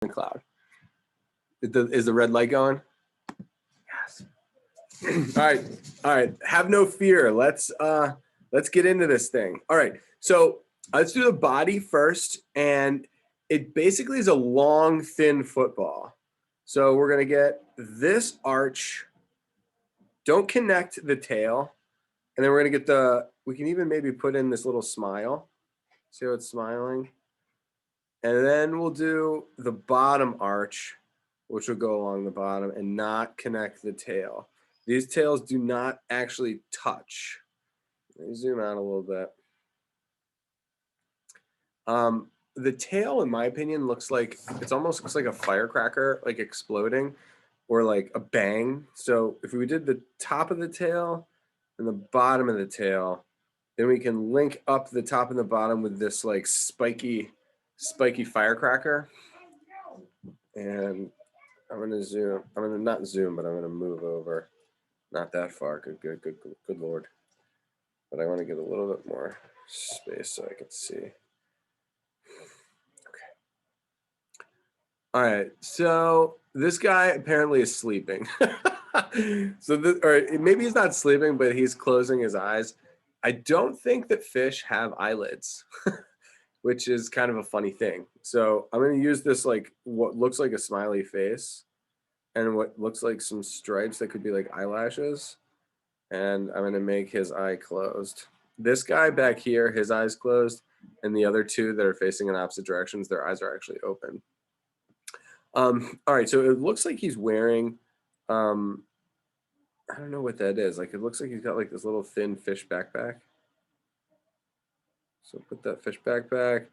cloud. Is the red light going? Yes. All right. Have no fear. Let's get into this thing. All right. So let's do the body first, and it basically is a long, thin football. So we're gonna get this arch. Don't connect the tail, and then we're gonna get we can even maybe put in this little smile. See how it's smiling? And then we'll do the bottom arch, which will go along the bottom and not connect the tail. These tails do not actually touch. Let me zoom out a little bit. The tail, in my opinion, looks like it almost looks like a firecracker, like exploding, or like a bang. So if we did the top of the tail and the bottom of the tail, then we can link up the top and the bottom with this like spiky firecracker. And I'm gonna zoom. I'm gonna not zoom, but I'm gonna move over. Not that far. Good Lord. But I want to get a little bit more space so I can see. All right, so this guy apparently is sleeping. Or maybe he's not sleeping, but he's closing his eyes. I don't think that fish have eyelids, which is kind of a funny thing. So I'm going to use this like what looks like a smiley face and what looks like some stripes that could be like eyelashes. And I'm going to make his eye closed. This guy back here, his eyes closed, and the other two that are facing in opposite directions, their eyes are actually open. All right, so it looks like he's wearing, I don't know what that is. Like, it looks like he's got like this little thin fish backpack. So put that fish backpack.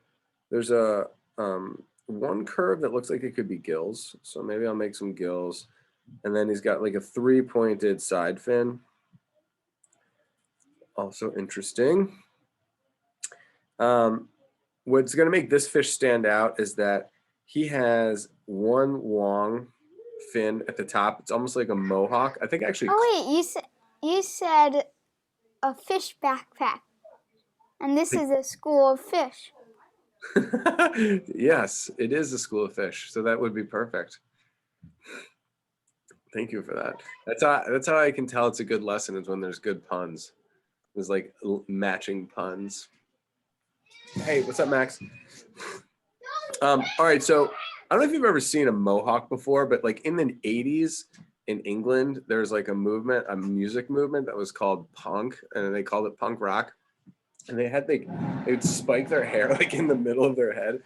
There's a one curve that looks like it could be gills. So maybe I'll make some gills. And then he's got like a 3-pointed side fin. Also interesting. What's going to make this fish stand out is that he has one long fin at the top. It's almost like a mohawk. I think actually. Oh wait, you said a fish backpack, and this is a school of fish. Yes, it is a school of fish, so that would be perfect. Thank you for that. That's how I can tell it's a good lesson is when there's good puns. There's like matching puns. Hey, what's up, Max? All right, so I don't know if you've ever seen a mohawk before, but like in the 80s in England, there's like a music movement that was called punk, and they called it punk rock. And they would spike their hair like in the middle of their head.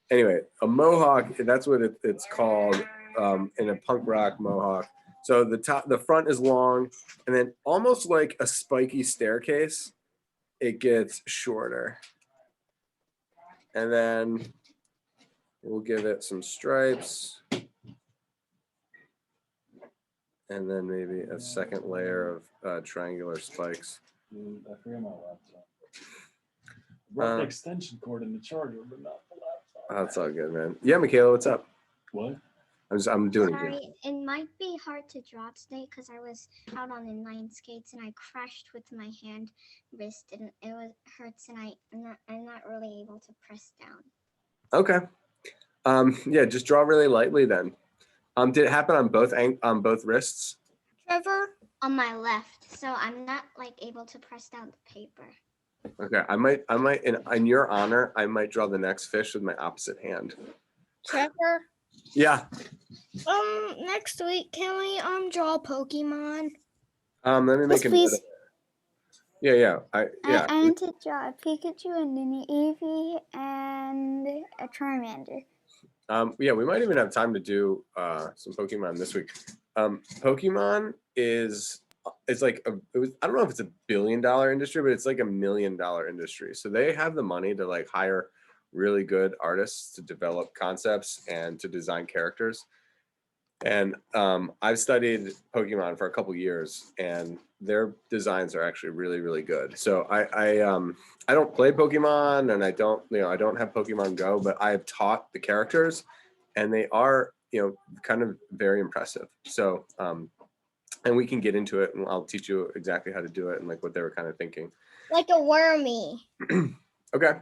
Anyway, a mohawk, that's what it's called in a punk rock mohawk. So the front is long, and then almost like a spiky staircase, it gets shorter. And then we'll give it some stripes. And then maybe a second layer of triangular spikes. I forgot my laptop. Brought the extension cord in the charger, but not the laptop. Oh, that's all good, man. Yeah, Michaela, what's up? What? I'm doing it. Sorry, it might be hard to draw today because I was out on inline skates and I crashed with my wrist and hurts and I'm not really able to press down. Okay. Yeah, just draw really lightly then. Did it happen on both wrists? Trevor, on my left, so I'm not like able to press down the paper. Okay, I might in your honor, I might draw the next fish with my opposite hand. Trevor. Yeah. Next week, can we draw Pokemon? Let me make a note of it. Yeah. I want to draw a Pikachu and an Eevee and a Charmander. Yeah, we might even have time to do some Pokemon this week. Pokemon it's like I don't know if it's $1 billion industry, but it's like $1 million industry. So they have the money to like hire really good artists to develop concepts and to design characters. And I've studied Pokemon for a couple years, and their designs are actually really, really good. So I don't play Pokemon, and I don't have Pokemon Go, but I have taught the characters, and they are kind of very impressive. So and we can get into it, and I'll teach you exactly how to do it and like what they were kind of thinking. Like a Wormy. Okay.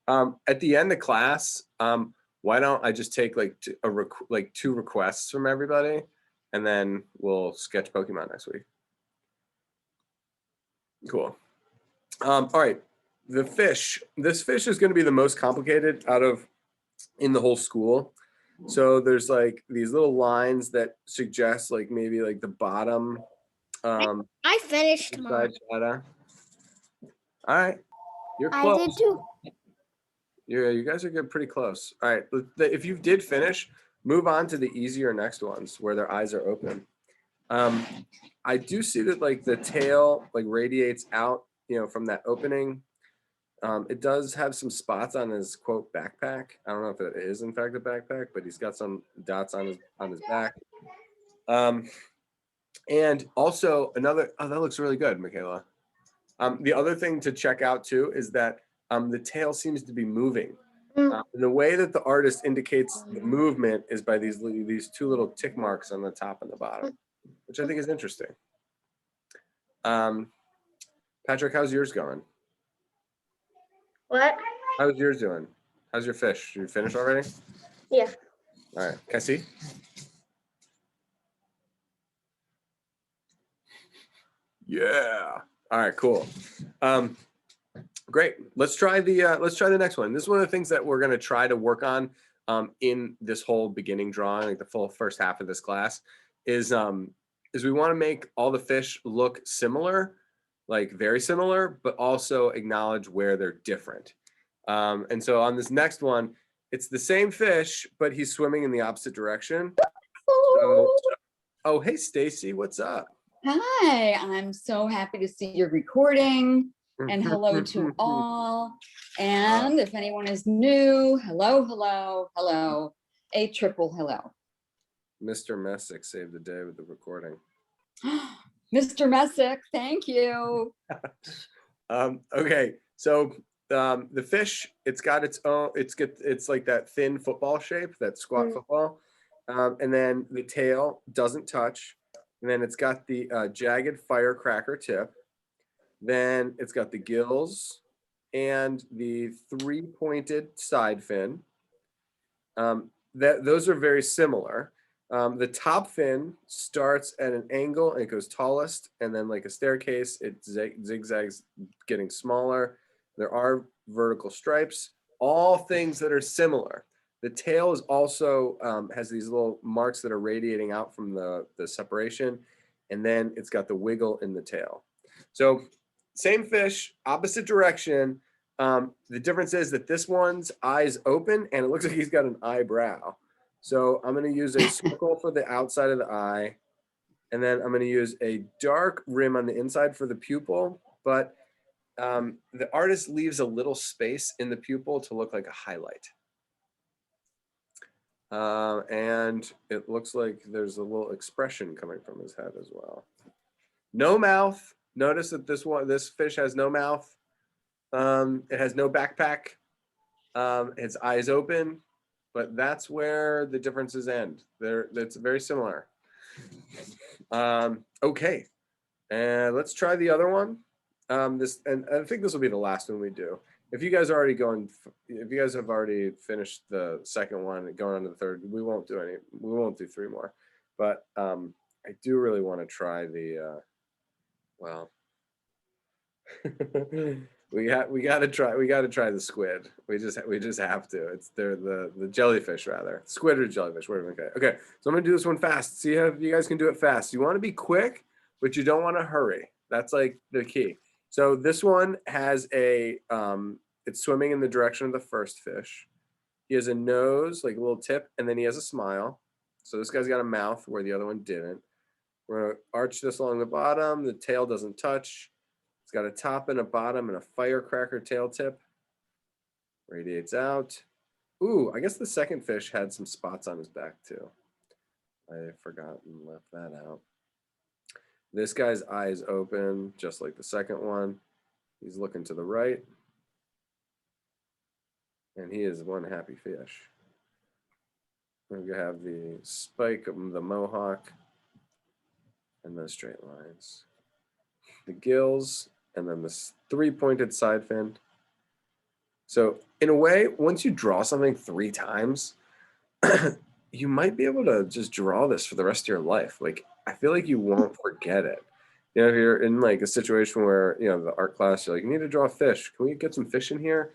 At the end of class, why don't I just take like two requests from everybody, and then we'll sketch Pokemon next week. Cool. All right. The fish. This fish is going to be the most complicated in the whole school. So there's like these little lines that suggest like maybe like the bottom. I finished mine. All right. You're I close. did too. Yeah, you guys are good, pretty close. All right. If you did finish, move on to the easier next ones where their eyes are open. I do see that like the tail like radiates out, from that opening. It does have some spots on his quote backpack. I don't know if it is in fact a backpack, but he's got some dots on his back. And also that looks really good, Michaela. The other thing to check out too is that the tail seems to be moving. And the way that the artist indicates the movement is by these two little tick marks on the top and the bottom, which I think is interesting. Patrick, how's yours going? What? How's yours doing? How's your fish? Did you finish already? Yeah. All right. Can I see? Yeah. All right. Cool. Great. Let's try the next one. This is one of the things that we're going to try to work on in this whole beginning drawing, like the full first half of this class, is we want to make all the fish look similar, like very similar, but also acknowledge where they're different. And so on this next one, it's the same fish, but he's swimming in the opposite direction. So, oh, hey, Stacy, what's up? Hi, I'm so happy to see your recording, and hello to all. And if anyone is new, hello, hello, hello, a triple hello. Mr. Messick saved the day with the recording. Mr. Messick, thank you. Okay, so the fish, it's got its own, it's like that thin football shape, that squat football, and then the tail doesn't touch, and then it's got the jagged firecracker tip, then it's got the gills and the three-pointed side fin. Those are very similar. The top fin starts at an angle and it goes tallest, and then like a staircase, it zigzags, getting smaller. There are vertical stripes, all things that are similar. The tail is also has these little marks that are radiating out from the separation, and then it's got the wiggle in the tail. So same fish, opposite direction. The difference is that this one's eyes open and it looks like he's got an eyebrow. So I'm going to use a circle for the outside of the eye, and then I'm going to use a dark rim on the inside for the pupil, but the artist leaves a little space in the pupil to look like a highlight. And it looks like there's a little expression coming from his head as well. No mouth. Notice that this fish has no mouth. It has no backpack. Its eyes open, but that's where the differences end. It's very similar. Okay, and let's try the other one. And I think this will be the last one we do. If you guys have already finished the second one and going on to the third, we won't do three more. But I do really want to try the we got to try the squid. We just have to. It's the jellyfish rather. Squid or jellyfish, whatever. Okay. So I'm gonna do this one fast. See if you guys can do it fast. You want to be quick, but you don't want to hurry. That's like the key. So this one has it's swimming in the direction of the first fish. He has a nose, like a little tip, and then he has a smile. So this guy's got a mouth where the other one didn't. We're gonna arch this along the bottom. The tail doesn't touch. It's got a top and a bottom and a firecracker tail tip. Radiates out. Ooh, I guess the second fish had some spots on his back too. I forgot and left that out. This guy's eyes open, just like the second one. He's looking to the right. And he is one happy fish. We have the spike of the mohawk and the straight lines. The gills, and then this three-pointed side fin. So in a way, once you draw something 3 times, you might be able to just draw this for the rest of your life. Like, I feel like you won't forget it. You know, if you're in like a situation where, you know, the art class, you're like, you need to draw a fish. Can we get some fish in here?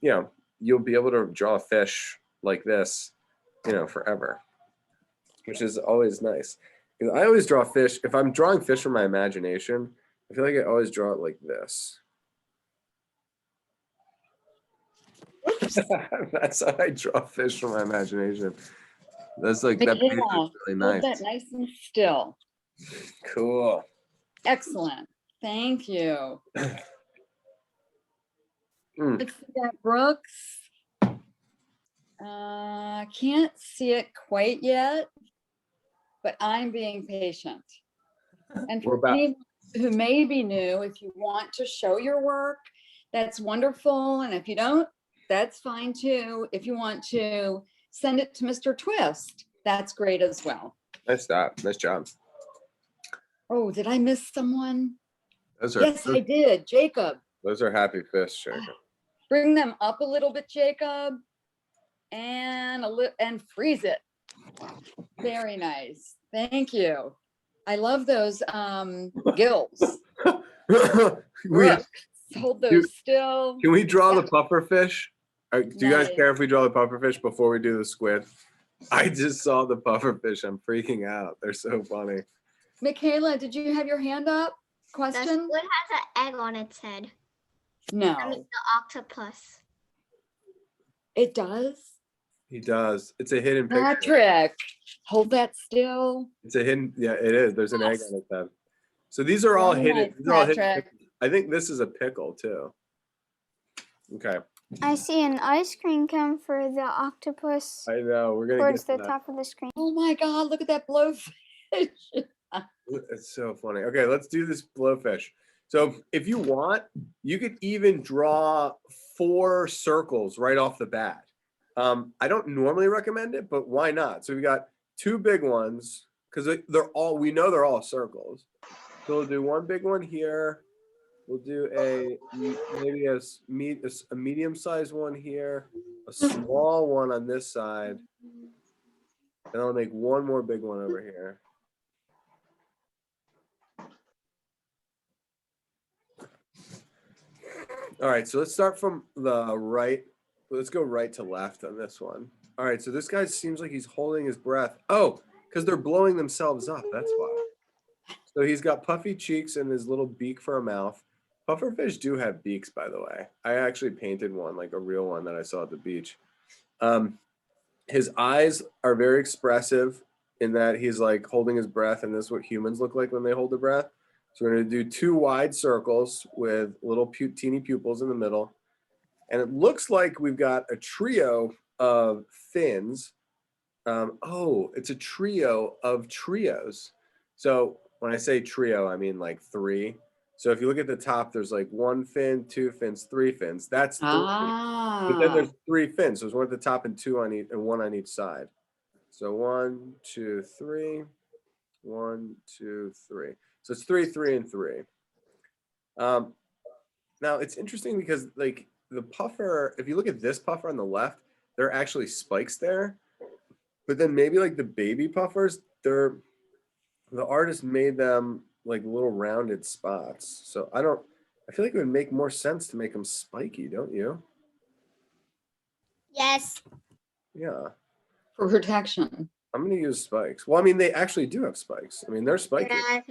You know, you'll be able to draw a fish like this, you know, forever, which is always nice. Because I always draw fish. If I'm drawing fish from my imagination, I feel like I always draw it like this. That's how I draw fish from my imagination. That's like that paper is Michaela, really hold nice. that nice and still. Cool. Excellent. Thank you. Mm. Let's see that, Brooks. Can't see it quite yet, but I'm being patient. And We're for about- anyone who may be new, if you want to show your work, that's wonderful. And if you don't, that's fine too. If you want to send it to Mr. Twist, that's great as well. Nice job. Nice job. Oh, did I miss someone? Those are Yes, I did. Jacob. those are happy fish, Jacob. Bring them up a little bit, Jacob, and and freeze it. Very nice. Thank you. I love those gills. Brooks, hold those still. Can we draw Yeah. the puffer fish? Do you guys Nice. care if we draw the puffer fish before we do the squid? I just saw the puffer fish. I'm freaking out. They're so funny. Michaela, did you have your hand up? The Question? squid has an egg on its head. I mean, No, the octopus. it does. He does. It's a hidden picture. Patrick, hold that still. It's a hidden. Yeah, it is. There's an egg on its head. So these are all Very hidden. nice, These are all hidden. Patrick. I think this is a pickle too. Okay. I see an ice cream cone for the octopus I know. We're gonna towards get to the that. top of the screen. Oh my God, look at that blowfish. It's so funny. Okay, let's do this blowfish. So if you want, you could even draw 4 circles right off the bat. I don't normally recommend it, but why not? So we got 2 big ones because we know they're all circles. So we'll do one big one here. We'll do maybe a medium-sized one here, a small one on this side, and I'll make one more big one over here. All right, so let's start from the right. Let's go right to left on this one. All right, so this guy seems like he's holding his breath. Oh, because they're blowing themselves up. That's why. So he's got puffy cheeks and his little beak for a mouth. Pufferfish do have beaks, by the way. I actually painted one, like a real one that I saw at the beach. His eyes are very expressive in that he's like holding his breath, and this is what humans look like when they hold their breath. So we're going to do 2 wide circles with little teeny pupils in the middle. And it looks like we've got a trio of fins. It's a trio of trios. So when I say trio, I mean like 3. So if you look at the top, there's like 1 fin, 2 fins, 3 fins. That's 3. But then there's 3 fins. So there's 1 at the top and 2 on each, and 1 on each side. So 1, 2, 3. 1, 2, 3. So it's 3, 3, and 3. Now it's interesting because like the puffer, if you look at this puffer on the left, there are actually spikes there. But then maybe like the baby puffers, the artist made them like little rounded spots. So I feel like it would make more sense to make them spiky, don't you? Yes. Yeah. For protection. I'm gonna use spikes. Well, I mean, they actually do have spikes. I mean, they're spiky. Yeah,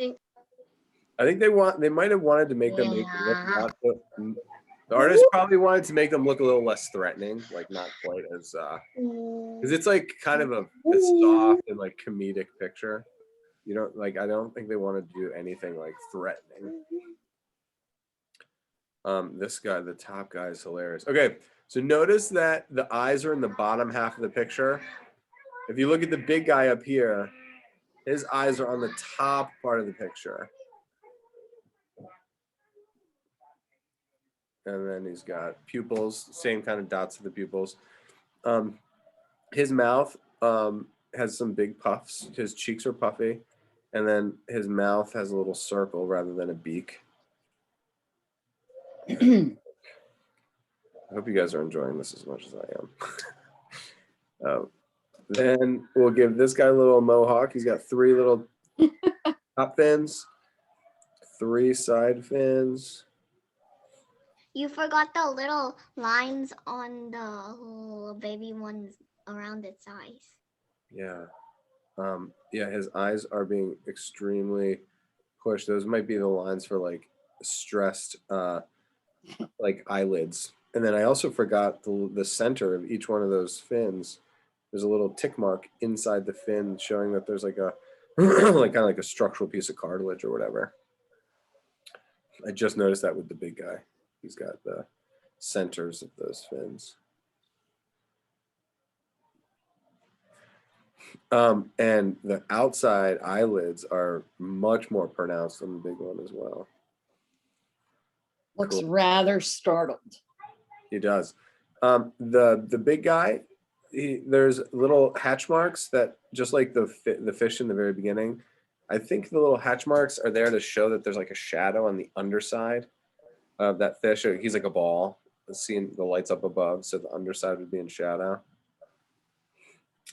I think they might have wanted to make them look Yeah. not the artist probably wanted to make them look a little less threatening, like not quite as because it's like kind of a soft and like comedic picture. You don't like, I don't think they want to do anything like threatening. This guy, the top guy, is hilarious. Okay, so notice that the eyes are in the bottom half of the picture. If you look at the big guy up here, his eyes are on the top part of the picture. And then he's got pupils, same kind of dots of the pupils. His mouth has some big puffs. His cheeks are puffy. And then his mouth has a little circle rather than a beak. I hope you guys are enjoying this as much as I am. Then we'll give this guy a little mohawk. He's got 3 little top fins, 3 side fins. You forgot the little lines on the little baby ones around its eyes. Yeah. Yeah, his eyes are being extremely pushed. Those might be the lines for like stressed like eyelids. And then I also forgot the center of each one of those fins. There's a little tick mark inside the fin showing that there's like a like kind of like a structural piece of cartilage or whatever. I just noticed that with the big guy. He's got the centers of those fins. And the outside eyelids are much more pronounced than the big one as well. Looks Cool. rather startled. He does. The big guy, there's little hatch marks that, just like the fish in the very beginning, I think the little hatch marks are there to show that there's like a shadow on the underside of that fish. He's like a ball, seeing the lights up above, so the underside would be in shadow.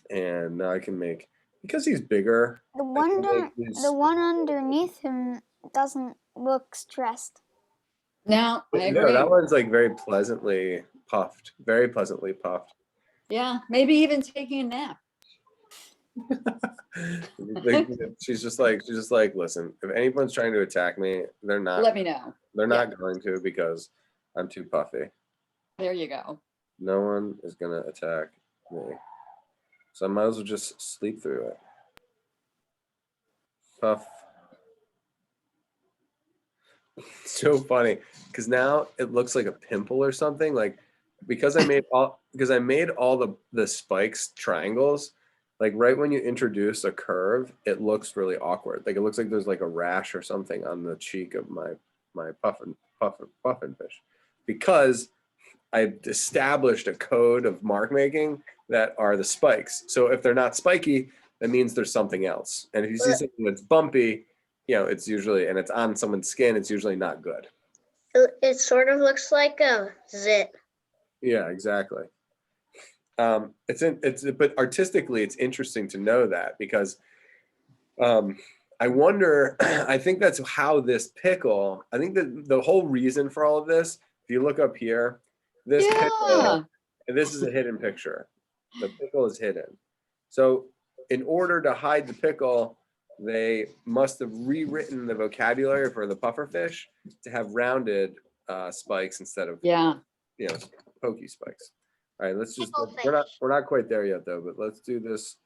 And now I can make, because he's bigger. The one these- underneath him doesn't look stressed. No, I No, agree. that one's like very pleasantly puffed. Very pleasantly puffed. Yeah, maybe even taking a nap. she's just like, listen, if anyone's trying to attack me, they're not. Let me know. They're not going to, because I'm too puffy. There you go. No one is gonna attack me, so I might as well just sleep through it. Puff. So funny, because now it looks like a pimple or something. Like, because I made all the spikes triangles. Like, right when you introduce a curve, it looks really awkward. Like, it looks like there's like a rash or something on the cheek of my puffin fish, because I established a code of mark making that are the spikes. So if they're not spiky, that means there's something else. And if you see something that's bumpy, it's usually, and it's on someone's skin, it's usually not good. It sort of looks like a zit. Yeah, exactly. But artistically, it's interesting to know that, because I wonder, I think that's how this pickle, I think that the whole reason for all of this, if you look up here, this pickle, and this is a hidden picture. The pickle is hidden. So in order to hide the pickle, they must have rewritten the vocabulary for the pufferfish to have rounded spikes instead of pokey spikes. All right, let's just, we're not quite there yet though, but let's do this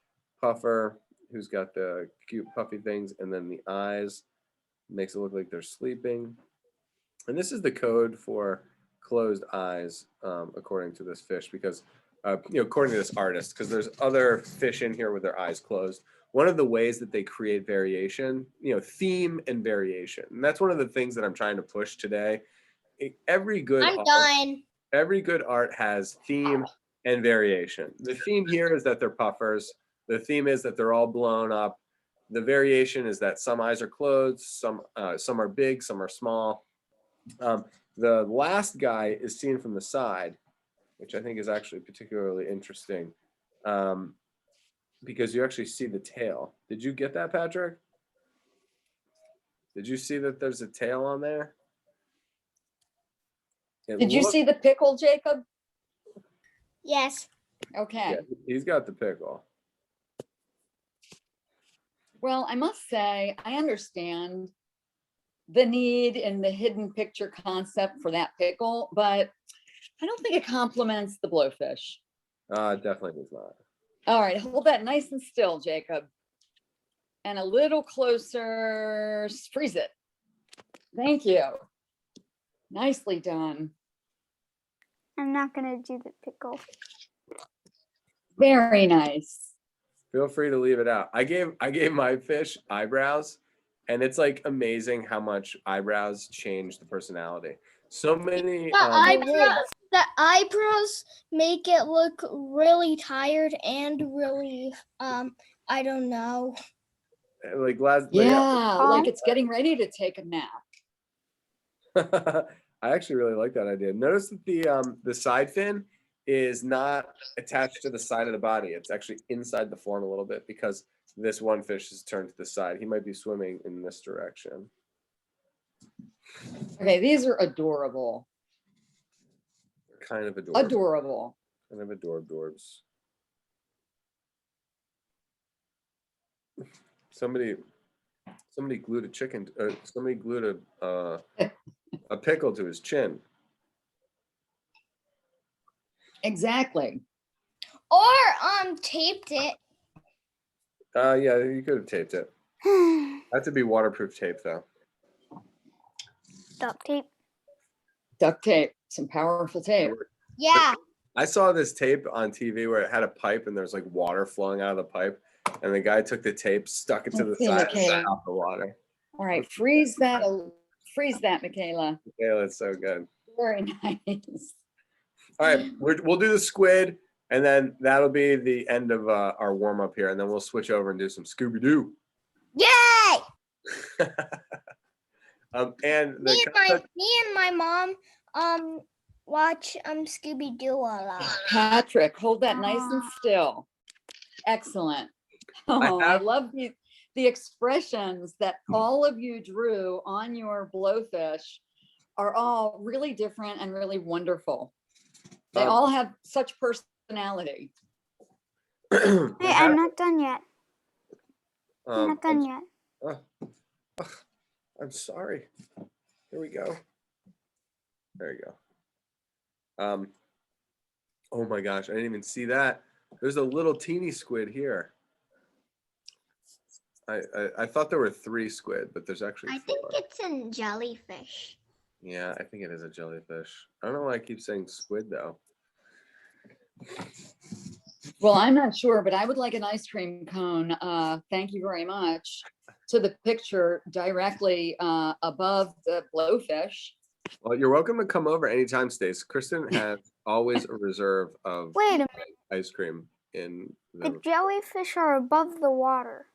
puffer who's got the cute puffy things, and then the eyes makes it look like they're sleeping. And this is the code for closed eyes, according to this fish, because according to this artist, because there's other fish in here with their eyes closed. One of the ways that they create variation, theme and variation, and that's one of the things that I'm trying to push today. Every good art has theme and variation. The theme here is that they're puffers. The theme is that they're all blown up. The variation is that some eyes are closed, some are big, some are small. The last guy is seen from the side, which I think is actually particularly interesting, because you actually see the tail. Did you get that, Patrick? Did you see that there's a tail on there? Did you see the pickle, Jacob? Yes. Okay. Yeah, he's got the pickle. Well, I must say, I understand the need in the hidden picture concept for that pickle, but I don't think it complements the blowfish. Definitely does not. All right, hold that nice and still, Jacob. And a little closer, freeze it. Thank you. Nicely done. I'm not gonna do the pickle. Very nice. Feel free to leave it out. I gave my fish eyebrows, and it's like amazing how much eyebrows change the personality. So many The eyebrows make it look really tired and really I don't know. like like it's getting ready to take a nap. I actually really like that idea. Notice that the side fin is not attached to the side of the body. It's actually inside the form a little bit because this one fish is turned to the side. He might be swimming in this direction. Okay, these are adorable. Kind of adorable. Adorable. Kind of adorbs. Somebody glued a chicken. Somebody glued a pickle to his chin. Or Exactly. taped it. Yeah, you could have taped it. Had to be waterproof tape though. Duct tape. Duct tape, some powerful tape. Yeah. I saw this tape on TV where it had a pipe and there's like water flowing out of the pipe, and the guy took the tape, stuck it to the Let's see, side, and Michaela. shut off the water. All right, freeze that, Michaela. Yeah, that's so good. Very nice. All right, we'll do the squid, and then that'll be the end of our warm up here, and then we'll switch over and do some Scooby Doo. Yay! And the Me and my mom watch Scooby Doo a lot. Patrick, hold that nice and still. Excellent. Oh, I love the expressions that all of you drew on your blowfish are all really different and really wonderful. They all have such personality. Hey, I'm not done yet. I'm not done yet. I'm sorry. Here we go. There you go. Oh my gosh, I didn't even see that. There's a little teeny squid here. I thought there were 3 squid, but there's actually 4. I think it's a jellyfish. Yeah, I think it is a jellyfish. I don't know why I keep saying squid though. Well, I'm not sure, but I would like an ice cream cone. Thank you very much. To the picture directly above the blowfish. Well, you're welcome to come over anytime, Stace. Kristen has always a reserve of Wait a minute. ice cream in The jellyfish are above the water.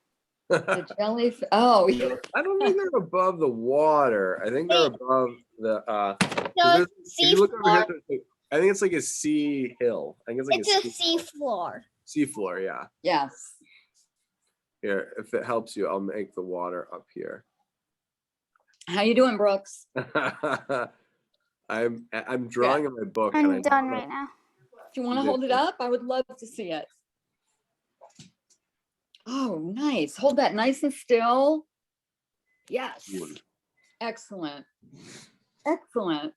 The jellyfish. Oh, yeah. I don't think they're above the water. I think they're above the. So if you look over here, I think it's like a sea hill. I think it's like it's a sea floor. Sea floor, yeah. Yes. Here, if it helps you, I'll make the water up here. How you doing, Brooks? I'm drawing in my book. I'm done right now. If you want to hold it up, I would love to see it. Oh, nice. Hold that nice and still. Yes. Excellent. Excellent.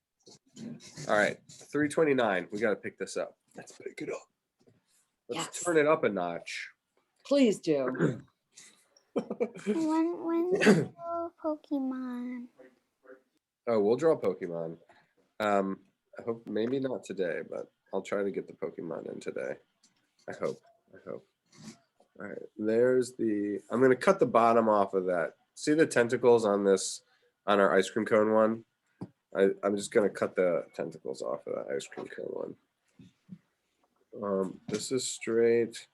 All right, 329. We got to pick this up. Let's pick it up. Let's turn it up a notch. Please do. When Pokemon? Oh, we'll draw Pokemon. I hope maybe not today, but I'll try to get the Pokemon in today. I hope. All right, there's the. I'm gonna cut the bottom off of that. See the tentacles on this, on our ice cream cone one. I'm just gonna cut the tentacles off of that ice cream cone one. This is straight.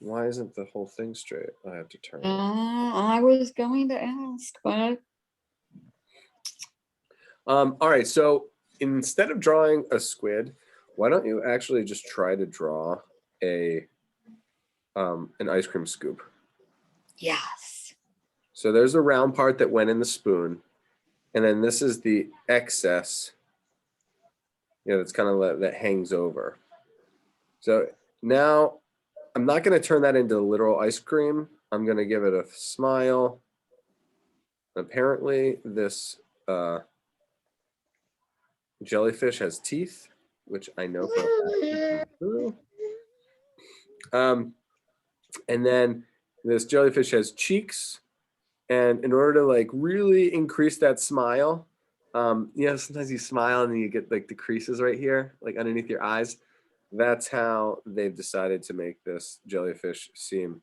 Why isn't the whole thing straight? I have to turn it. I was going to ask, but. All right, so instead of drawing a squid, why don't you actually just try to draw an ice cream scoop? Yes. So there's a round part that went in the spoon, and then this is the excess. That's kind of that hangs over. So now I'm not going to turn that into literal ice cream. I'm going to give it a smile. Apparently, this jellyfish has teeth, which I know for a fact. And then this jellyfish has cheeks. And in order to like really increase that smile, sometimes you smile and then you get like the creases right here, like underneath your eyes. That's how they've decided to make this jellyfish seem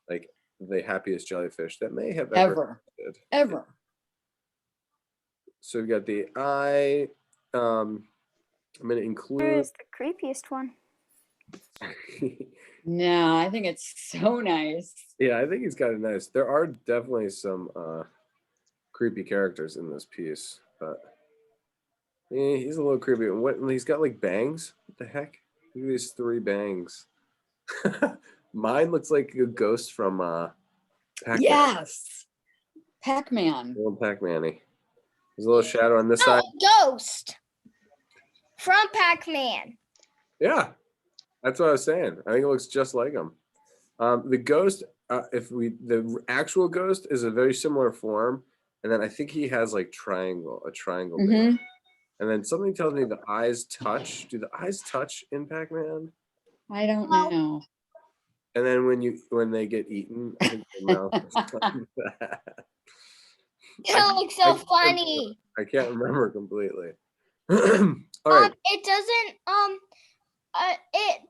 like the happiest jellyfish that may have ever existed. Ever. So we've got the eye. I'm going to include. Where is the creepiest one? No, I think it's so nice. Yeah, I think he's got it nice. There are definitely some creepy characters in this piece. but he's a little creepy. And he's got like bangs. What the heck? Look at these 3 bangs. Mine looks like a ghost from Pac-Man. Yes. Pac-Man. Little Pac-Man-y. There's a little shadow on this side. Ghost from Pac-Man. Yeah, that's what I was saying. I think it looks just like him. The ghost, the actual ghost is a very similar form, and then I think he has like a triangle. Mhm. And then something tells me the eyes touch. Do the eyes touch in Pac-Man? I don't Well- know. And then when they get eaten, I think their mouth is like that. It looks so funny. I can't remember completely. All right. It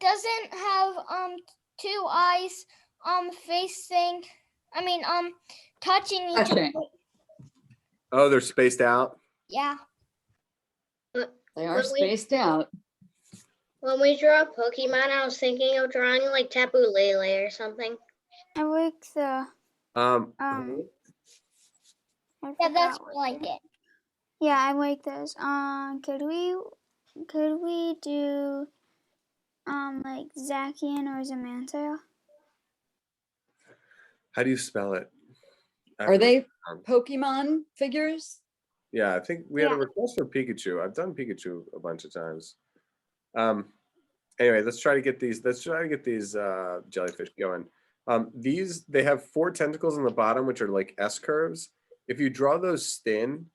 doesn't have 2 eyes facing. I mean touching each Touching. other. Oh, they're spaced out. Yeah. They are spaced out. When we draw a Pokemon, I was thinking of drawing like Tapu Lele or something. I like the Um, I Yeah, that's forgot what like they- it. Yeah, I like those. Could we do like Zacian or Zamanta? how do you spell it? Are they Um, Pokemon figures? Yeah, I think we had a Yeah. request for Pikachu. I've done Pikachu a bunch of times. Anyway, let's try to get these jellyfish going. They have 4 tentacles on the bottom, which are like S curves. If you draw those thin,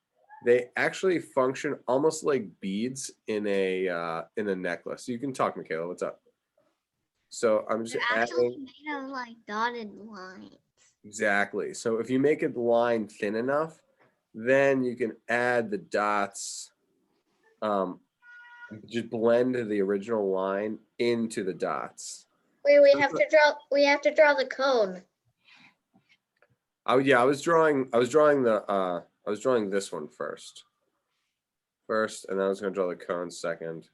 they actually function almost like beads in a necklace. You can talk, Michaela. What's up? So I'm just They're actually adding made of like dotted lines. exactly. So if you make a line thin enough, then you can add the dots. Just blend the original line into the dots. Wait, we have to draw the cone. I was drawing this one first, and then I was going to draw the cone second,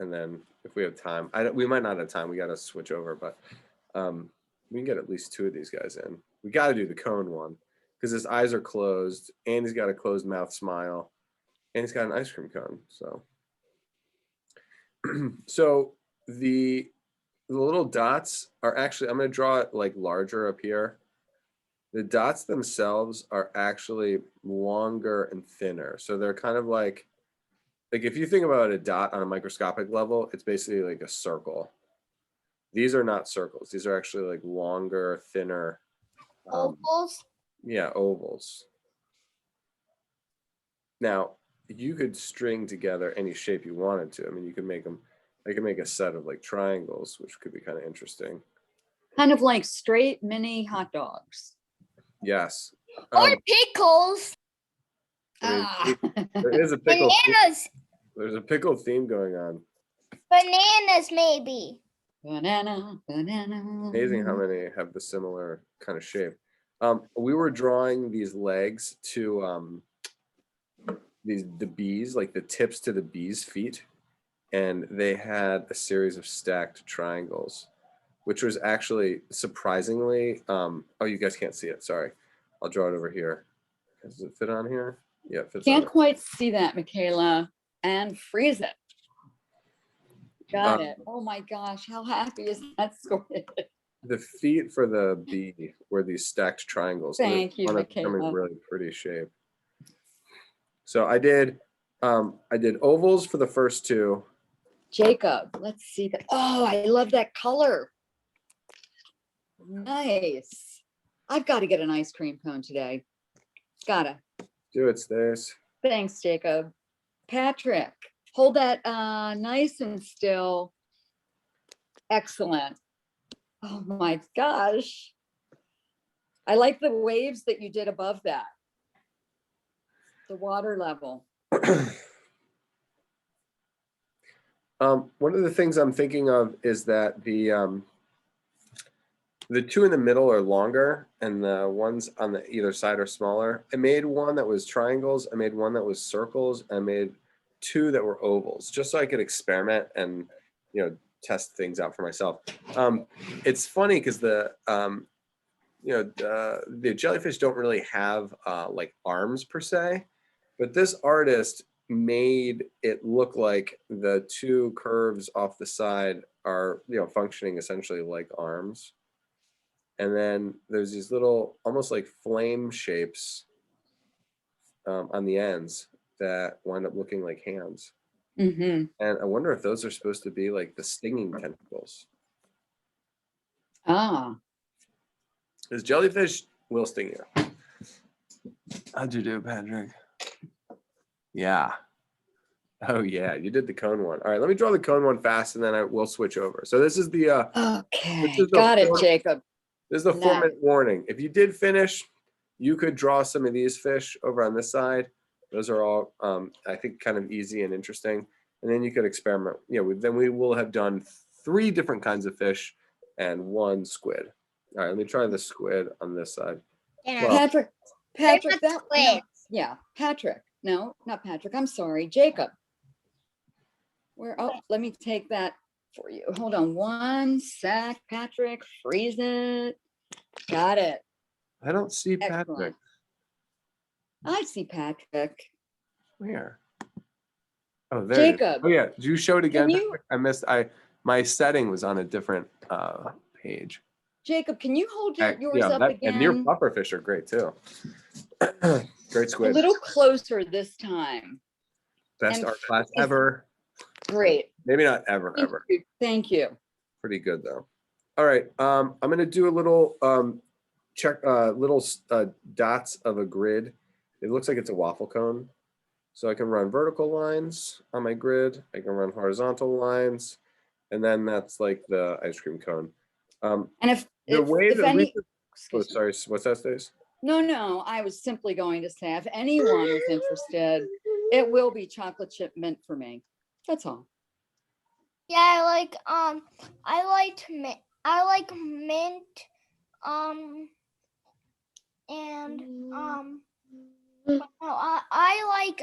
and then if we have time, we might not have time. We got to switch over, but we can get at least 2 of these guys in. We got to do the cone one because his eyes are closed, and he's got a closed mouth smile, and he's got an ice cream cone. So, so the little dots are actually, I'm going to draw it like larger up here. The dots themselves are actually longer and thinner. So they're kind of like if you think about a dot on a microscopic level, it's basically like a circle. These are not circles. These are actually like longer, thinner. Ovals. Yeah, ovals. Now, you could string together any shape you wanted to. I mean, you could make them, I could make a set of like triangles, which could be kind of interesting. Kind of like straight mini hot dogs. Yes. Or pickles. There is a pickle. Bananas. There's a pickle theme going on. Bananas, maybe. Banana. Amazing how many have the similar kind of shape. We were drawing these legs to the bees, like the tips to the bees' feet, and they had a series of stacked triangles, which was actually surprisingly. Oh, you guys can't see it. Sorry, I'll draw it over here. Does it fit on here? Yeah, it fits. Can't quite see that, Michaela. And freeze it. Got it. Oh my gosh, how happy is that squid? The feet for the bee were these stacked triangles. Thank you, Becoming Michaela. really pretty shape. So I did ovals for the first 2. Jacob, let's see that. Oh, I love that color. Nice. I've got to get an ice cream cone today. Gotta. Do it, Stace. Thanks, Jacob. Patrick, hold that nice and still. Excellent. Oh my gosh. I like the waves that you did above that. The water level. One of the things I'm thinking of is that the 2 in the middle are longer and the ones on the either side are smaller. I made one that was triangles. I made one that was circles. I made 2 that were ovals just so I could experiment and, test things out for myself. It's funny because the jellyfish don't really have like arms per se, but this artist made it look like the two curves off the side are, functioning essentially like arms. And then there's these little, almost like flame shapes on the ends that wind up looking like hands. Mm-hmm. And I wonder if those are supposed to be like the stinging tentacles. Ah, Because jellyfish will sting you. How'd you do, Patrick? Yeah. Oh yeah, you did the cone one. All right, let me draw the cone one fast, and then I will switch over. So this is the okay. Got it, Jacob. This is the Nice. 4-minute warning. If you did finish, you could draw some of these fish over on this side. Those are all, I think, kind of easy and interesting. And then you could experiment. Then we will have done 3 different kinds of fish and 1 squid. All right, let me try the squid on this side. Yeah. Well, Patrick, not that, no, squid. yeah, Patrick. No, not Patrick. I'm sorry, Jacob. Let me take that for you. Hold on one sec, Patrick. Freeze it. Got it. I don't see Patrick. Excellent. I see Patrick. Where? Oh, there. It is. Jacob. Oh yeah. Did you show it again? Can you- I missed. My setting was on a different page. Jacob, can you hold yours Yeah, up again? and your pufferfish are great too. Great A squid. little closer this time. Best and art class freeze. ever. Great. Maybe not ever. Thank you. Pretty good though. All right. I'm gonna do a little check little dots of a grid. It looks like it's a waffle cone. So I can run vertical lines on my grid. I can run horizontal lines, and then that's like the ice cream cone. And if Excuse me. Sorry, what's that, Stace? No, I was simply going to say, if anyone is interested, it will be chocolate chip mint for me. That's all. Yeah, I like mint, and no, I like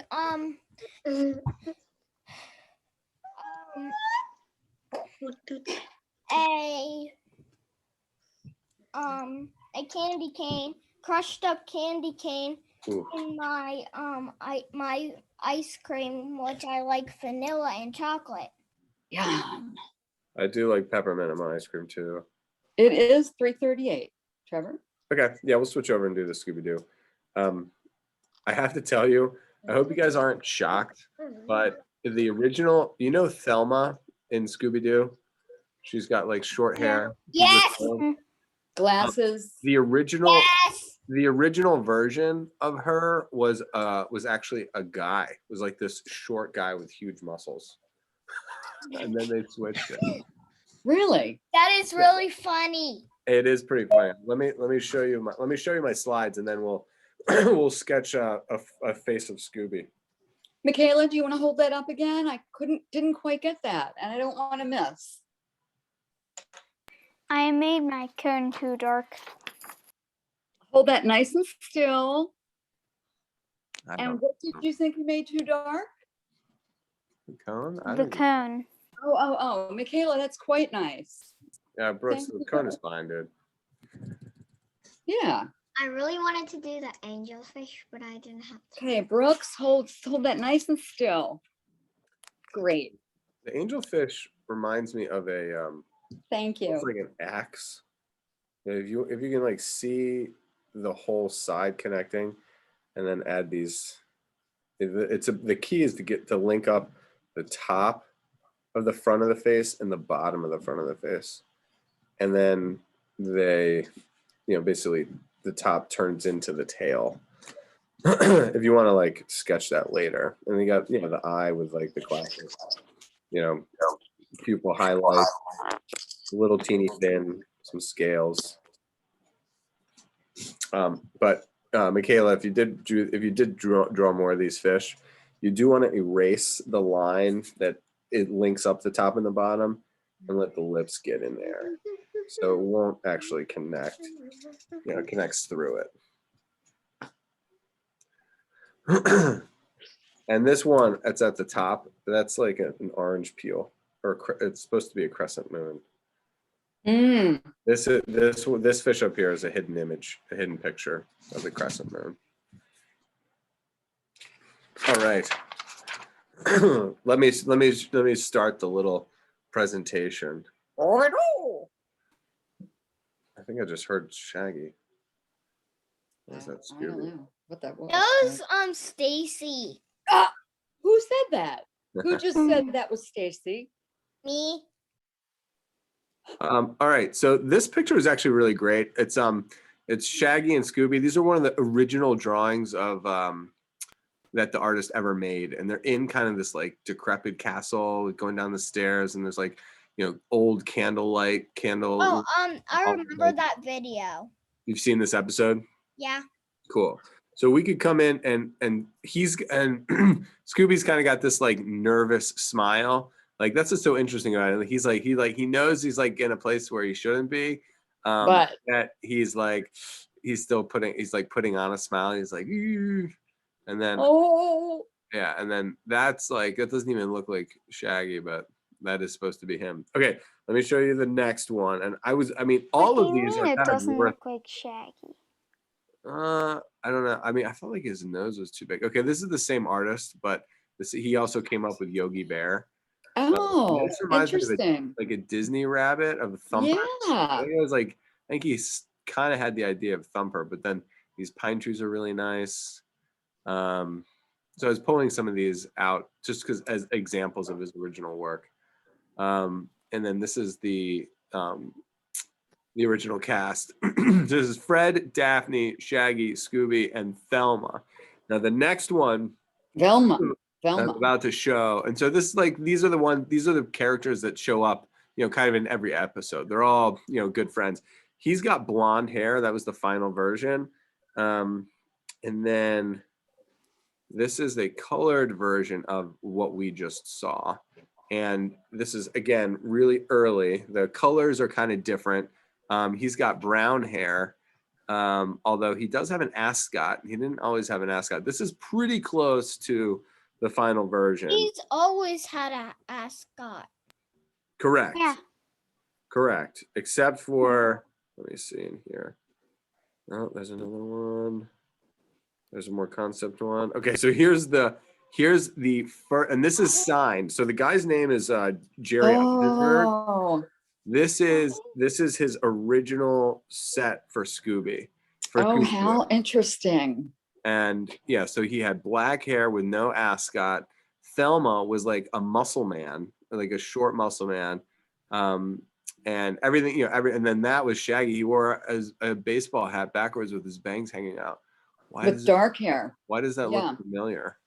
a candy cane, crushed up candy cane Ooh. in my my ice cream, which I like vanilla and chocolate. Yum. I do like peppermint in my ice cream too. It is 3:38. Trevor? Okay, yeah, we'll switch over and do the Scooby-Doo. I have to tell you, I hope you guys aren't shocked, but the original, Thelma in Scooby-Doo? She's got like short hair. Yes. Glasses. The original Yes. the original version of her was actually a guy. It was like this short guy with huge muscles. And then they switched it. Really? That is really funny. It is pretty funny. Let me show you my slides, and then we'll we'll sketch a face of Scooby. Michaela, do you want to hold that up again? I didn't quite get that, and I don't want to miss. I made my cone too dark. Hold that nice and still. I And don't what did you think you made too dark? the cone. I The don't- cone. Oh, Michaela, that's quite nice. Yeah, Brooks, Thank the you. cone is fine, dude. Yeah. I really wanted to do the angelfish, but I didn't have to. Okay, Brooks, hold that nice and still. Great. The angelfish reminds me of a Thank you. it's like an axe. If you can like see the whole side connecting, and then add these. The key is to link up the top of the front of the face and the bottom of the front of the face, and then they, basically the top turns into the tail. If you want to like sketch that later, and you got the eye with like the classic, pupil highlight, a little teeny fin, some scales. But Michaela, if you did draw more of these fish, you do want to erase the line that it links up the top and the bottom, and let the lips get in there, so it won't actually connect. It connects through it. And this one, it's at the top. That's like an orange peel, or it's supposed to be a crescent moon. Mm. This fish up here is a hidden image, a hidden picture of the crescent moon. All right. let me start the little presentation. I think I just heard Shaggy. Was that I don't Scooby? know what that was. That was Stacy. Who said that? Who just said that was Stacy? Me. All right, so this picture is actually really great. It's Shaggy and Scooby. These are one of the original drawings of that the artist ever made, and they're in kind of this like decrepit castle, going down the stairs, and there's like old candle. Oh, I remember that video. You've seen this episode? Yeah. Cool. So we could come in and Scooby's kind of got this like nervous smile. Like that's what's so interesting about it. He's like he knows he's like in a place where he shouldn't be, But that he's putting on a smile. He's like, "Ew." And then yeah, and then that's like that doesn't even look like Shaggy, but that is supposed to be him. Okay, let me show you the next one. And all of these are it kind doesn't of worth. look like Shaggy. I don't know. I felt like his nose was too big. Okay, this is the same artist, but he also came up with Yogi Bear. oh, This reminds me of interesting. like a Disney rabbit of Thumper. Yeah. I think he's kind of had the idea of Thumper, but then these pine trees are really nice. So I was pulling some of these out just because as examples of his original work. And then this is the original cast. This is Fred, Daphne, Shaggy, Scooby, and Thelma. Now the next one Velma. I'm about to show, and so these are the characters that show up, kind of in every episode. They're all, good friends. He's got blonde hair. That was the final version. And then this is a colored version of what we just saw. And this is, again, really early. The colors are kind of different. He's got brown hair, although he does have an ascot. He didn't always have an ascot. This is pretty close to the final version. He's always had a ascot. Correct. Yeah. Correct. Except for, let me see in here. Oh, there's another one. There's a more concept one. Okay, so here's the first, and this is signed. So the guy's name is Jerry Eisenberg. Oh, This is his original set for Scooby. how interesting. And yeah, so he had black hair with no ascot. Thelma was like a muscle man, like a short muscle man. And everything, and then that was Shaggy. He wore a baseball hat backwards with his bangs hanging out. With dark hair. Why does that Yeah. look familiar?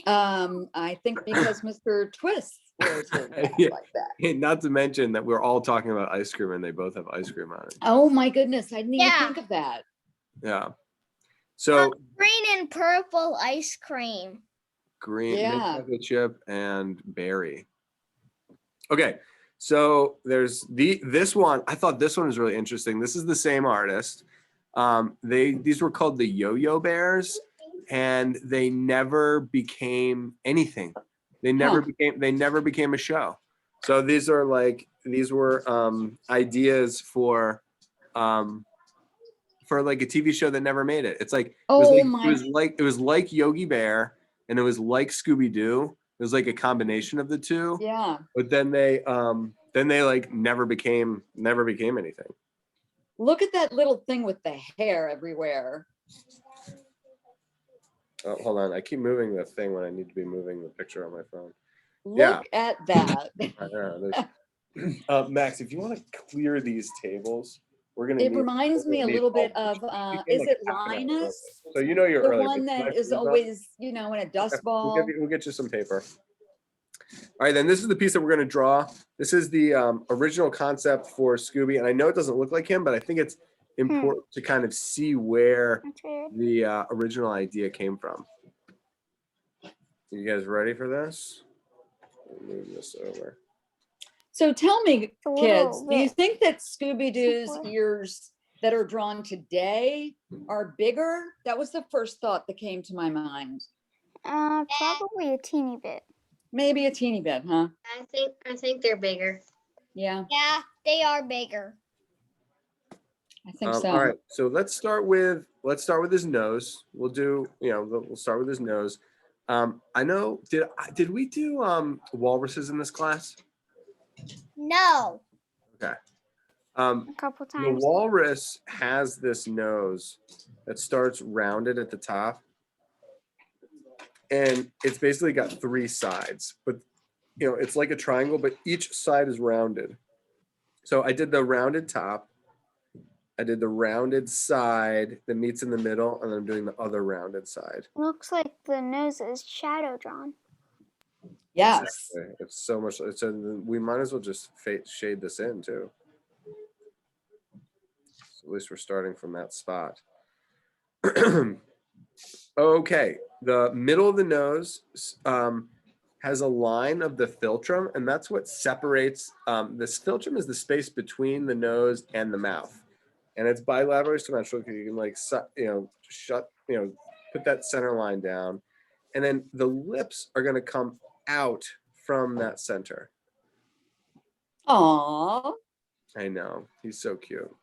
I think because Mr. Twist wears his hat Yeah. like that. And not to mention that we're all talking about ice cream and they both have ice cream on it. Oh my goodness, I didn't even Yeah. think of that. Yeah. So Green and purple ice cream. green, Yeah. mint chocolate chip, and berry. Okay, so there's this one. I thought this one was really interesting. This is the same artist. These were called the Yo-Yo Bears, and they never became anything. They never became a show. So these were ideas for like a TV show that never made it. It's like it was like Yogi Bear and it was like Scooby Doo. It was like a combination of the two. Yeah. But then they like never became anything. Look at that little thing with the hair everywhere. Oh, hold on, I keep moving the thing when I need to be moving the picture on my phone. Look at that. Max, if you want to clear these tables, we're gonna. It reminds me a little bit of is it Linus? So you're The early. one that is always, in a dust ball. We'll get you some paper. All right, then this is the piece that we're going to draw. This is the original concept for Scooby, and I know it doesn't look like him, but I think it's important to kind of see where That's weird. the original idea came from. You guys ready for this? I'll move this over. So tell me, a little kids, do you bit think that Scooby-Doo's before. ears that are drawn today are bigger? That was the first thought that came to my mind. Probably a teeny bit. Maybe a teeny bit, huh? I think they're bigger. Yeah, Yeah, they are bigger. I think so. All right, so let's start with his nose. We'll start with his nose. I know. Did we do walruses in this class? No. Okay. A couple The times. walrus has this nose that starts rounded at the top, and it's basically got 3 sides, but it's like a triangle, but each side is rounded. So I did the rounded top, I did the rounded side that meets in the middle, and then I'm doing the other rounded side. Looks like the nose is shadow drawn. Yes. Exactly. It's so much. We might as well just shade this in too. So at least we're starting from that spot. Okay, the middle of the nose has a line of the philtrum, and that's what separates. This philtrum is the space between the nose and the mouth, and it's bilaterally symmetrical. You can put that center line down, and then the lips are going to come out from that center. Aw. I know, he's so cute.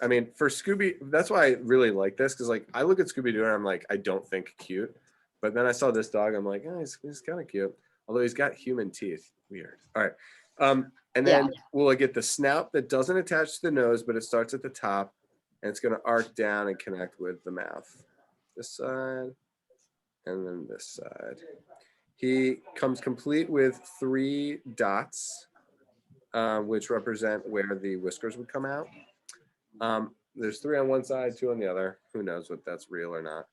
I mean, for Scooby, that's why I really like this, because like I look at Scooby-Doo and I'm like, I don't think cute, but then I saw this dog, I'm like, oh, he's kind of cute, although he's got human teeth. Weird. All right, and then we'll get the snout that doesn't attach to the nose, but it starts at the top, and it's going to arc down and connect with the mouth. This side, and then this side. He comes complete with 3 dots, which represent where the whiskers would come out. There's 3 on one side, 2 on the other. Who knows what that's real or not.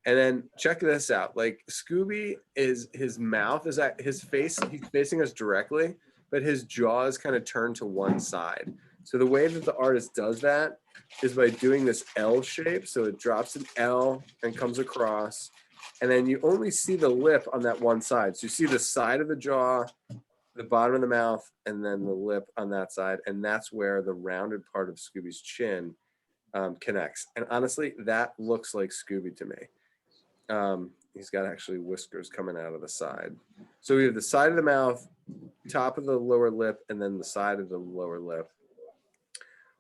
And then check this out. Like Scooby his mouth is at his face. He's facing us directly, but his jaw is kind of turned to one side. So the way that the artist does that is by doing this L shape. So it drops an L and comes across. And then you only see the lip on that one side. So you see the side of the jaw, the bottom of the mouth, and then the lip on that side. And that's where the rounded part of Scooby's chin connects. And honestly, that looks like Scooby to me. He's got actually whiskers coming out of the side. So we have the side of the mouth, top of the lower lip, and then the side of the lower lip.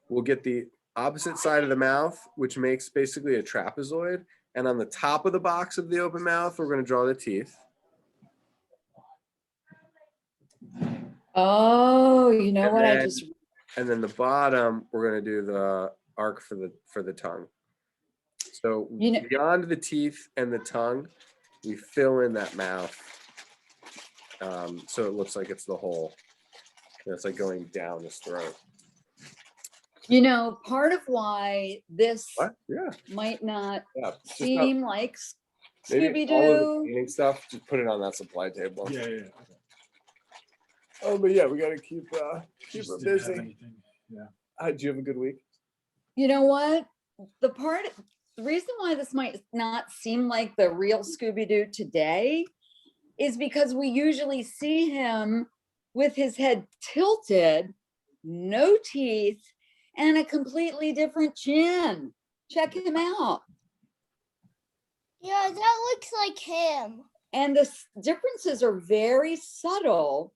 We'll get the opposite side of the mouth, which makes basically a trapezoid. And on the top of the box of the open mouth, we're going to draw the teeth. Oh, you know what? And then the bottom, we're going to do the arc for the tongue. So beyond the teeth and the tongue, we fill in that mouth. So it looks like it's the whole. It's like going down his throat. Part of why this might not seem like Scooby-Doo. All of the painting stuff, just put it on that supply table. Yeah. Okay. Oh, but yeah, we got to keep her busy. Yeah. Did you have a good week? You know what? The reason why this might not seem like the real Scooby-Doo today is because we usually see him with his head tilted, no teeth, and a completely different chin. Check him out. Yeah, that looks like him. And the differences are very subtle,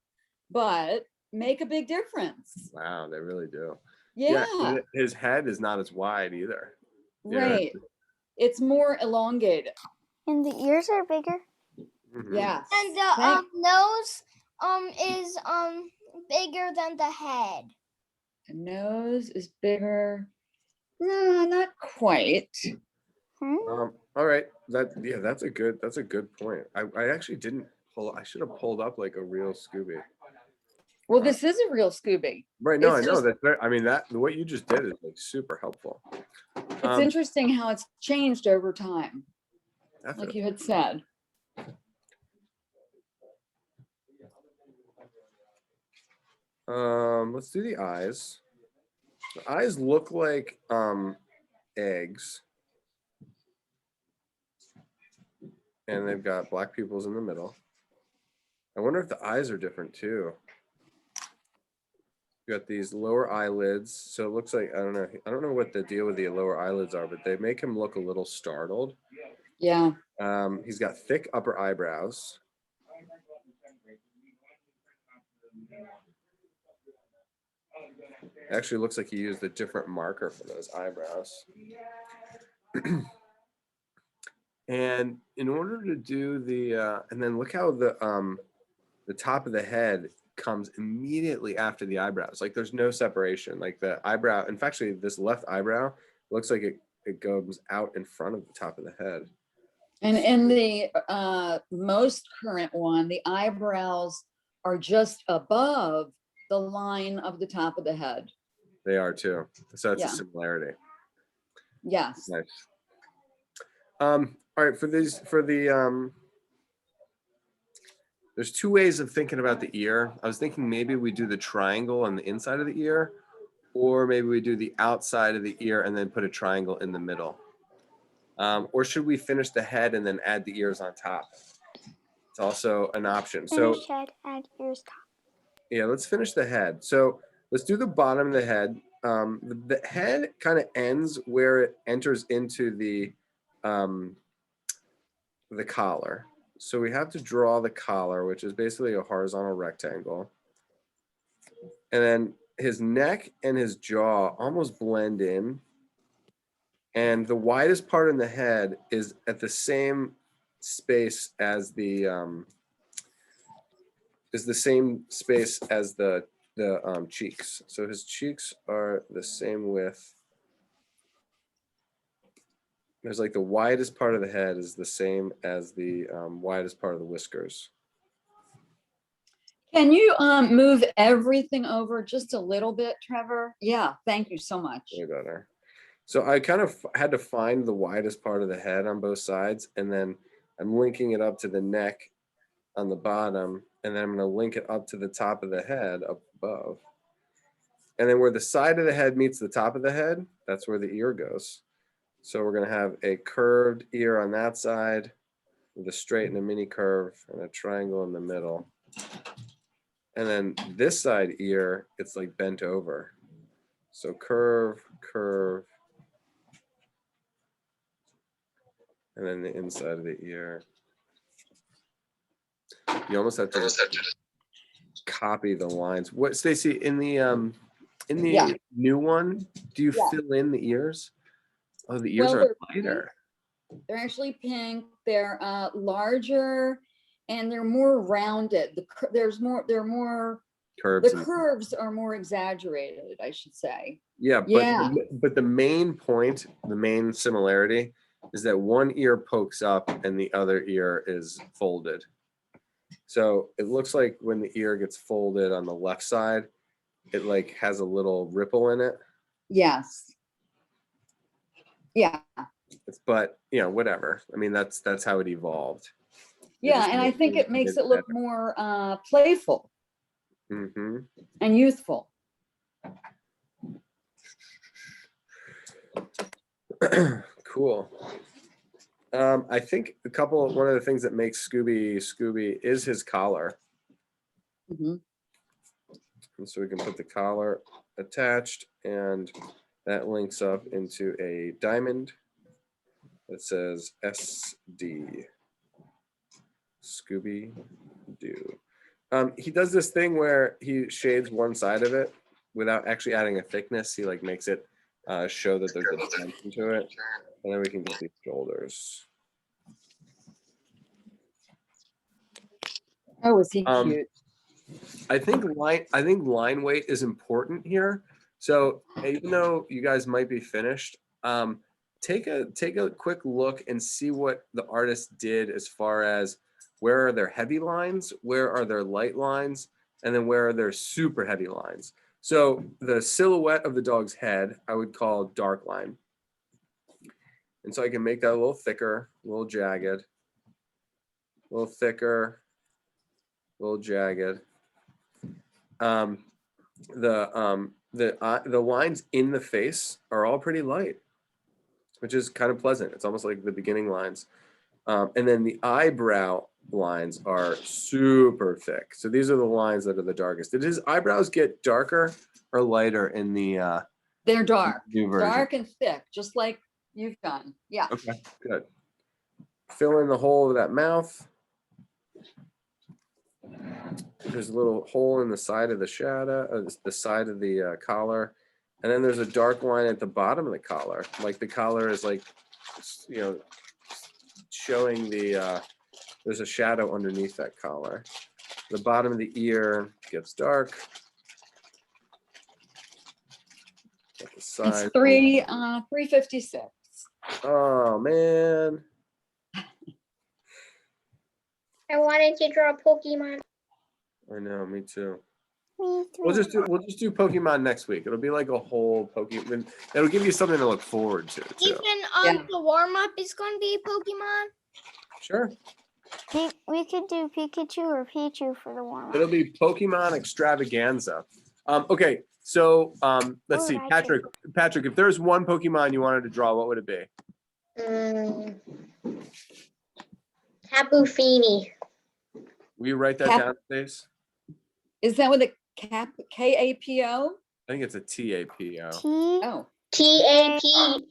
but make a big difference. Wow, they really do. Yeah. His head is not as wide either. Right. It's more elongated. And the ears are bigger. Mm-hmm. Yeah. And the nose is bigger than the head. The nose is bigger. No, not quite. All right. That's a good point. I actually didn't pull. I should have pulled up like a real Scooby. Well, this is a real Scooby. Right. No, I know that. I mean, what you just did is like super helpful. It's interesting how it's changed over time, Definitely. like you had said. Let's do the eyes. The eyes look like eggs, and they've got black pupils in the middle. I wonder if the eyes are different too. You got these lower eyelids, so it looks like I don't know what the deal with the lower eyelids are, but they make him look a little startled. Yeah. He's got thick upper eyebrows. Actually looks like he used a different marker for those eyebrows. And in order to do the, and then look how the top of the head comes immediately after the eyebrows. Like there's no separation. Like the eyebrow, in fact, actually this left eyebrow looks like it goes out in front of the top of the head. And in the most current one, the eyebrows are just above the line of the top of the head. They are too. So that's Yeah. a similarity. Yes. Nice. All right, for the there's two ways of thinking about the ear. I was thinking maybe we do the triangle on the inside of the ear, or maybe we do the outside of the ear and then put a triangle in the middle. Or should we finish the head and then add the ears on top? It's also an option. So Finish head, add ears top. yeah, let's finish the head. So let's do the bottom of the head. The head kind of ends where it enters into the collar. So we have to draw the collar, which is basically a horizontal rectangle. And then his neck and his jaw almost blend in. And the widest part in the head is at the same space as the cheeks. So his cheeks are the same width. There's like the widest part of the head is the same as the widest part of the whiskers. Can you move everything over just a little bit, Trevor? Yeah, thank you so much. Way better. So I kind of had to find the widest part of the head on both sides, and then I'm linking it up to the neck on the bottom, and then I'm going to link it up to the top of the head up above. And then where the side of the head meets the top of the head, that's where the ear goes. So we're going to have a curved ear on that side with a straight and a mini curve and a triangle in the middle. And then this side ear, it's like bent over. So curve, curve. And then the inside of the ear. You almost have to copy the lines. What, Stacy, in the Yeah. new one, do you Yeah. fill in the ears? Oh, the ears Well, are they're lighter. They're actually pink. They're larger and they're more rounded. They're more. Curves. The curves are more exaggerated, I should say. Yeah, but Yeah. but the main point, the main similarity is that one ear pokes up and the other ear is folded. So it looks like when the ear gets folded on the left side, it like has a little ripple in it. Yes. Yeah. But you know, whatever. I mean, that's how it evolved. Yeah, and I think it makes it look more playful and youthful. Cool. I think one of the things that makes Scooby is his collar. Mhm. And so we can put the collar attached, and that links up into a diamond that says SD. Scooby Doo. He does this thing where he shades one side of it without actually adding a thickness. He like makes it show that there's a dimension to it, and then we can get these shoulders. Oh, is he cute? I think line weight is important here. So even though you guys might be finished, take a quick look and see what the artist did as far as where are there heavy lines, where are there light lines, and then where are there super heavy lines. So the silhouette of the dog's head, I would call dark line. And so I can make that a little thicker, a little jagged, a little thicker, a little jagged. The lines in the face are all pretty light, which is kind of pleasant. It's almost like the beginning lines. And then the eyebrow lines are super thick. So these are the lines that are the darkest. Did his eyebrows get darker or lighter in the They're dark. new version? Dark and thick, just like you've done. Yeah. Okay, good. Fill in the hole of that mouth. There's a little hole in the side of the shadow, the side of the collar, And then there's a dark line at the bottom of the collar. Like the collar is like, you know, showing the, there's a shadow underneath that collar. The bottom of the ear gets dark. At the It's side. 356. Oh man. I wanted to draw Pokemon. I know, me too. Me too. We'll just do Pokemon next week. It'll be like a whole Pokemon. It'll give you something to look forward to too. Even Yeah. the warm up is going to be Pokemon. Sure. We could do Pikachu or Pichu for the warm It'll up. be Pokemon extravaganza. Okay, so let's Oh, see, that's it. Patrick, if there's one Pokemon you wanted to draw, what would it be? Tapu Fini. Will you write that Cap- down, please? Is that with a K-A-P-O? I think it's a TAPO. T. Oh, TAP.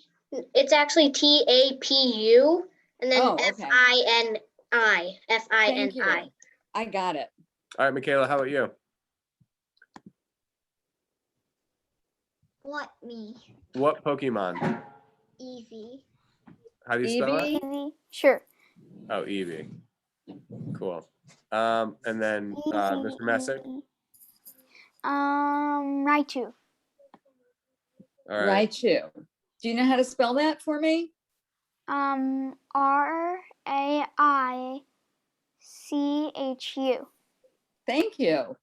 It's actually TAPU and then Oh, okay. FINI. thank you. FINI. I got it. All right, Michaela, how about you? What me? What Pokemon? Easy. How do you spell it? Eevee? Eevee. Sure. Oh, Eevee. Cool. And then Mr. Messick. Eevee. Raichu. All right. Raichu. Do you know how to spell that for me? Raichu. Thank you.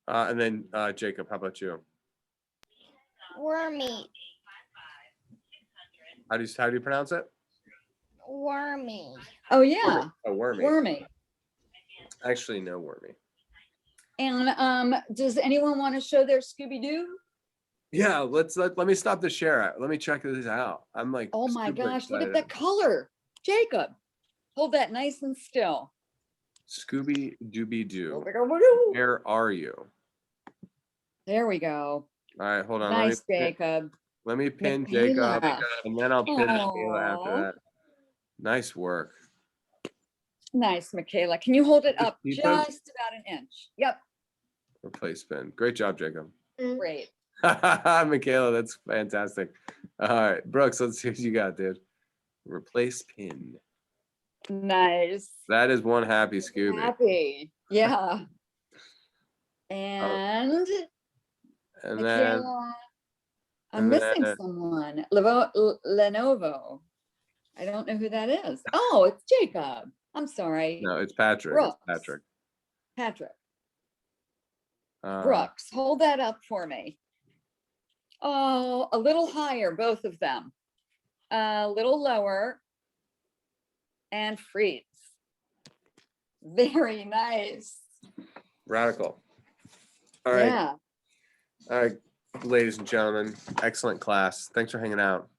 And then Jacob, how about you? Wormy. How do you pronounce it? Wormy. Oh, yeah. Oh, Wormy. Wormy. Actually, no Wormy. And does anyone want to show their Scooby-Doo? Yeah, let me stop the share. Let me check this out. I'm like, Oh my super gosh, look at excited. the color. Jacob, hold that nice and still. Scooby Dooby Doo. Where are you? There we go. All right, hold on. Nice, Jacob. Let me pin Michaela. Jacob, and then I'll pin Michaela after Aw. that. Nice work. Nice, Michaela. Can you hold it Just up keep just those? about an inch? Yep, Replace pin. Great job, Jacob. great. Michaela, that's fantastic. All right, Brooks, let's see what you got, dude. Replace pin. Nice. That is one happy Scooby. Happy. Yeah. And And then Michaela, I'm and missing then- someone. Lenovo. I don't know who that is. Oh, it's Jacob. I'm sorry. no, it's Patrick. Brooks. It's Patrick. Patrick. Uh, Brooks, hold that up for me. Oh, a little higher, both of them. A little lower. And freeze. Very nice. Radical. All right. Yeah. All right, ladies and gentlemen, excellent class. Thanks for hanging out.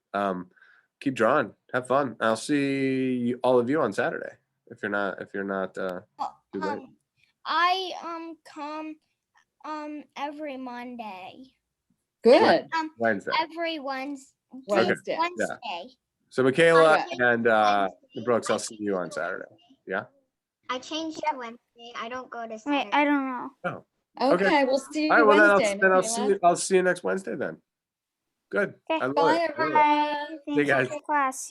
Keep drawing. Have fun. I'll see all of you on Saturday. If you're not too late. I come every Monday. Good. Wednesday. Every Wednesday. Wednesday. Wednesday. So Michaela Okay. and Brooks, I'll see you on Saturday. Yeah. I changed to Wednesday. I don't go to Wait, Saturday. I don't know. Okay. Okay, we'll see you All right. Well, Wednesday. then Michaela. I'll see you next Wednesday then. Good. Okay. I love Bye, it. I love it. everyone. Thanks guys. for the class.